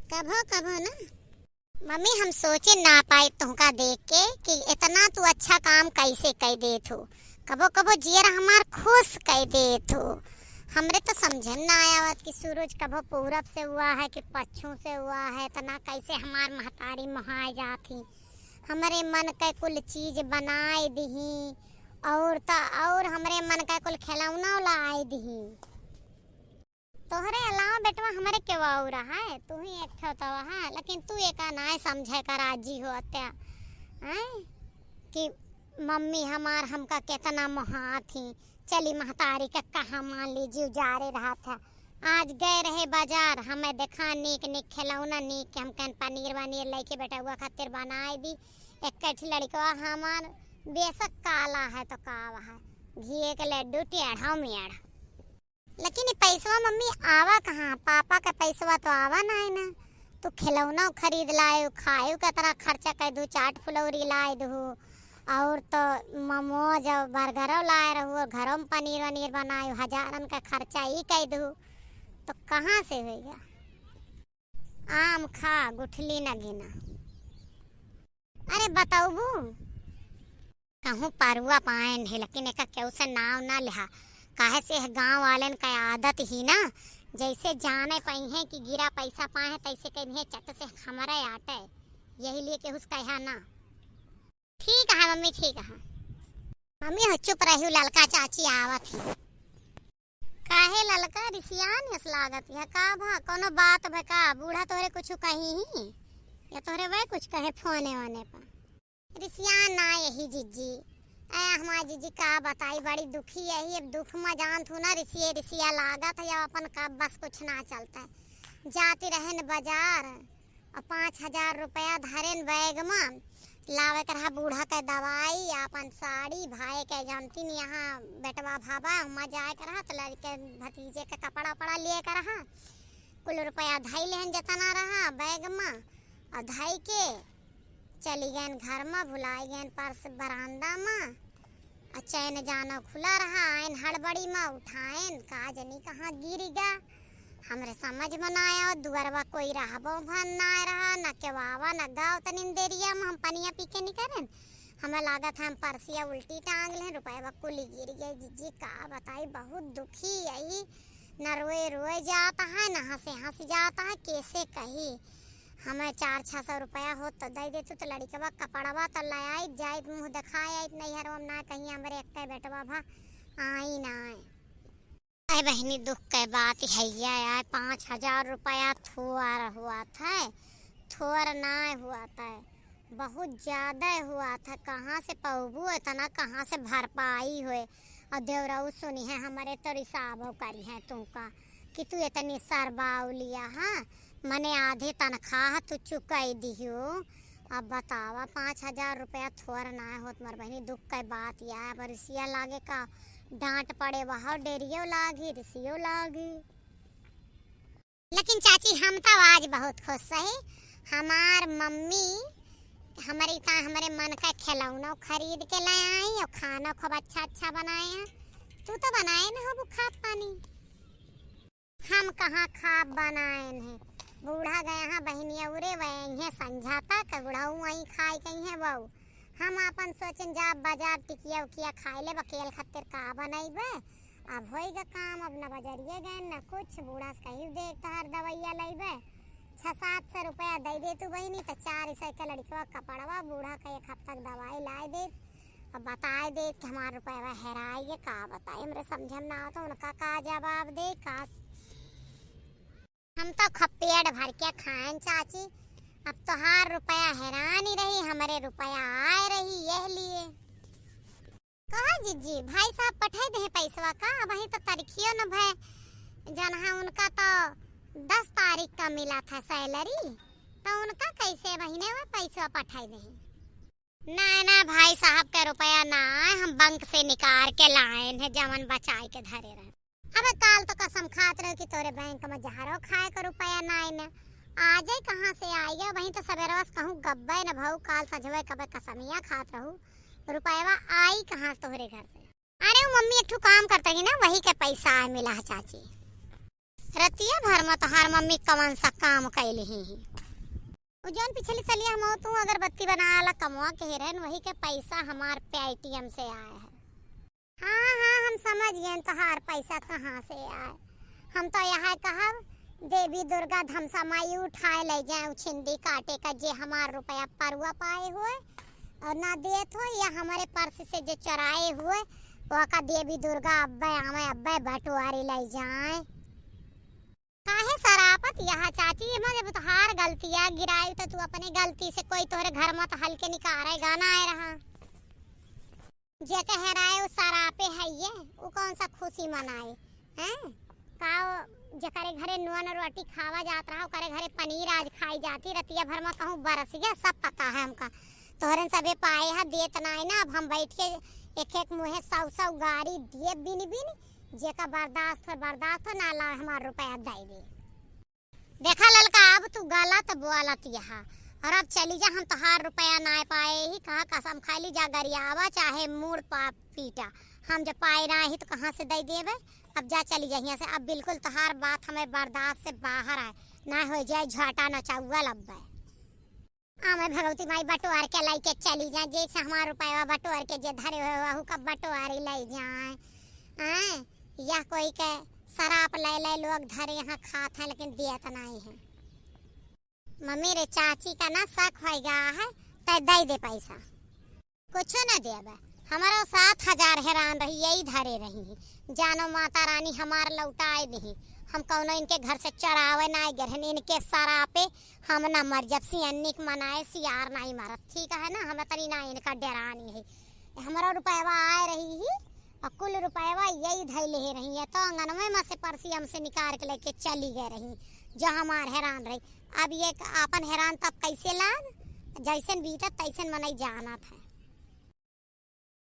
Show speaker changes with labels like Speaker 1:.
Speaker 1: कभो कभो ना मम्मी हम सोचे ना पाए तुमका देख के कि इतना तू अच्छा काम कैसे कह देत हो। कभो कभो जियर हमार खुश कह देत हो। हमरे तो समझन ना आया कि सूरज कभो पूरब से हुआ है कि पश्चिम से हुआ है। इतना कैसे हमार महतारी महाए जाती हमरे मन के कुल चीज बनाए दही और हमरे मन का कुल खिलौना लाई दही। तोहरे अलावा बेटवा हमरे के वाऊ रहा है तू ही एक ठो तो है, लेकिन तू एक ना समझे कर राजी हो अत्या कि मम्मी हमार हमका कितना मुहा थी। चली महतारी का कहा मान लीजिए जा रहा था। आज गए रहे बाजार हमें देखा नीक नीक खिलौना नीक हम कहन पनीर वनीर लेके बेटा हुआ खातिर बनाए दी। एक कठी लड़का हमार बेशक काला है तो कावा है घी के लड्डू टेढ़ा मेढ़ा, लेकिन ये पैसवा मम्मी आवा कहाँ। पापा का पैसवा तो आवा ना है ना। तू खिलौना खरीद लाए खाए का तरह खर्चा कर दू, चाट फुलौरी लाए दू और तो मोमोज और बर्गर लाए रहू, घरों में पनीर वनीर बनाए हजारन का खर्चा ही कह दू तो कहाँ से होगा। आम खा गुठली न गिना। अरे बताऊबू कहूँ परुआ पाएन है, लेकिन एक क्यों से नाव ना लिहा काहे से गांव वालन का आदत ही ना जैसे जाने पई है कि गिरा पैसा पाए तैसे कहीं चट से हमारा आटे यही लिए के उसका है ना। ठीक है मम्मी ठीक है। मम्मी हो चुप रही ललका चाची आवत ही काहे ललका रिसियान इस लागत है का भा कोनो बात भका बूढ़ा तोरे कुछ कही ही या तोरे वह कुछ कहे फोने वाने पर रिसियान ना यही जिज्जी हमारी जीजी का बताई बड़ी दुखी यही। अब दुख में जान थू ना रिसिया लागत है या अपन कब बस कुछ ना चलता है। जाती रहन बाजार और 5,000 रुपया धरेन बैग में लावे कर बूढ़ा के दवाई अपन साड़ी भाई के जानती नहीं यहाँ बेटवा भाबा वहाँ जाए कर तो लड़के भतीजे के कपड़ा वपड़ा लिए कर कुल रुपया धई लेहन जतना रहा बैग में और धई के चली गए घर में भुलाई गए पर्स बरामदा में और चैन जाना खुला रहा आयन हड़बड़ी में उठाएन का जनी कहाँ गिरेगा हमरे समझ में ना आया। दुअरवा कोई रहबो भन ना रहा न के वावा न गाँव तनिन देरिया में हम पनिया पी के निकलें हमें लागत हम परसिया उल्टी टांग लें रुपया कुली गिर गए। जीजी का बताई बहुत दुखी यही न रोए रोए जाता है न हंसे हंस जाता है कैसे कही। हमें 400-600 रुपया हो तो दे देते तो लड़कवा कपड़वा तो लाए जाए मुँह दिखाए नहीं हर ना कहीं हमारे एक बेटवा भा आई ना आए बहनी दुख के बात है यार 5,000 रुपया थोड़ा हुआ था थोड़ा ना हुआ था बहुत ज्यादा हुआ था। कहाँ से पौबू इतना कहाँ से भरपाई हुए और देवराऊ सुनी है हमारे तो रिसाब करी है तुमका कि तू इतनी सरबाऊ लिया हाँ मने आधे तनख्वाह तू चुकाई दियो। अब बतावा 5,000 रुपया थोड़ा ना हो तुम्हार बहनी दुख के बात या रिसिया लागे का डांट पड़े वह डेरियो लागी रिसियो लागी। लेकिन चाची हम तो आज बहुत खुश है हमार मम्मी हमारे मन का खिलौना खरीद के ले आई और खाना खूब अच्छा अच्छा बनाए। तू तो बनाए ना हो खाद पानी हम कहाँ खाब बनाए हैं। बूढ़ा गए हाँ बहनिया उरे वही समझाता का बुढ़ाऊ वहीं खाए कहीं है बहू हम अपन सोचन जा बाजार टिकिया उकिया खाए ले बकेल खातिर का बनाइबे। अब होएगा काम अब न बाजारिए गए न कुछ बूढ़ा से कहीं देख हर दवाइया लेबे 600-700 रुपया दे दे तू बहनी तो 400 का लड़का कपड़वा बूढ़ा का एक हफ्ता दवाई लाए दे और बताए दे कि हमारा रुपया हेराइए का बताए हमरे समझ ना आता उनका का जवाब दे का। हम तो खपेड़ भर के खाएं चाची अब तो हर रुपया हैरान ही रही हमारे रुपया आए रही यह लिए कहा जीजी भाई साहब पठाई दे पैसवा का वही तो तारीखियो न भय जहाँ उनका तो 10 तारीख का मिला था सैलरी तो उनका कैसे महीने में पैसा पठाई दे। ना भाई साहब का रुपया ना हम बैंक से निकाल के लाए हैं जमन बचाए के धरे रहे। अब काल तो कसम खात रहो कि तोरे बैंक में जहरो खाए का रुपया ना आए न आ जाए कहाँ से आएगा। वहीं तो सवेरे कहूँ गब्बे न भाऊ काल सजवे कबे कसमिया खात रहू रुपया आई कहाँ तोहरे घर से। अरे वो मम्मी एक काम करता है ना वही के पैसा आए मिला चाची रतिया भर में तोहार मम्मी कौन सा काम कैली ही जौन पिछली सलिया हम तू अगरबत्ती बनाला कमवा के हेरन वही के पैसा हमार पेटीएम से आया है। हाँ हाँ हम समझ गए तोहार पैसा कहाँ से आए। हम तो यहाँ कहब देवी दुर्गा धमसा माई उठाए ले जाए छिंदी काटे का जे हमार रुपया परुआ पाए हुए और ना देत हो या हमारे पर्स से जो चराए हुए वो का देवी दुर्गा अब्बे हमें अब्बे बटुआरी ले जाए। काहे सरापत यहाँ चाची मगर तोहार गलतियाँ गिराई तो तू अपने गलती से कोई तोहरे घर में तो हल्के निकारे गाना आए रहा जे कह रहा है वो सरापे है ये वो कौन सा खुशी मनाए हैं का जकरे घरे नुआ न रोटी खावा जात रहा करे घरे पनीर आज खाई जाती रतिया भर में कहूँ बरस गया सब पता है हमका तोहरन सबे पाए है देत नाई ना अब हम बैठ के एक एक मुहे सौ गाड़ी दिए बिन बिन जेका बर्दाश्त हो ना ला हमार रुपया दे दे। देखा ललका अब तू गलत बोलत यहाँ और अब चली जा हम तोहार रुपया ना पाए ही कहाँ कसम खा ली जा गरियावा चाहे मूड पाप पीटा हम जब पाए ना ही तो कहाँ से दे देवे। अब जा चली जा यहाँ से अब बिल्कुल तोहार बात हमें बर्दाश्त से बाहर आए ना हो जाए झटा न चौआ लब्बे मैं भगवती माई बटुआर के लाई के चली जाए जैसे हमार रुपया बटुआर के जे धरे हुए वहू का बटुआरी ले जाए या कोई के शराब ले लोग धरे यहाँ खाते हैं लेकिन दियत नहीं है। मम्मी रे चाची का ना शक हो गया है तो दे दे पैसा कुछ न देवे हमारा 7,000 हैरान रही यही धरे रही जानो माता रानी हमार लौटाए नहीं हम कौनो इनके घर से चरावे ना गरहन इनके सरापे हम ना मर जब सियन्निक मनाए सियार नहीं मारत ठीक है ना हमें तरी ना इनका डरानी है हमारा रुपया आए रही ही और कुल रुपया यही धैले रही है तो अंगनवे में से परसी हमसे निकाल के लेके चली गए रही जो हमार हैरान रही। अब ये अपन हैरान तब कैसे लाग जैसन बीतत तैसन मनाई जाना था।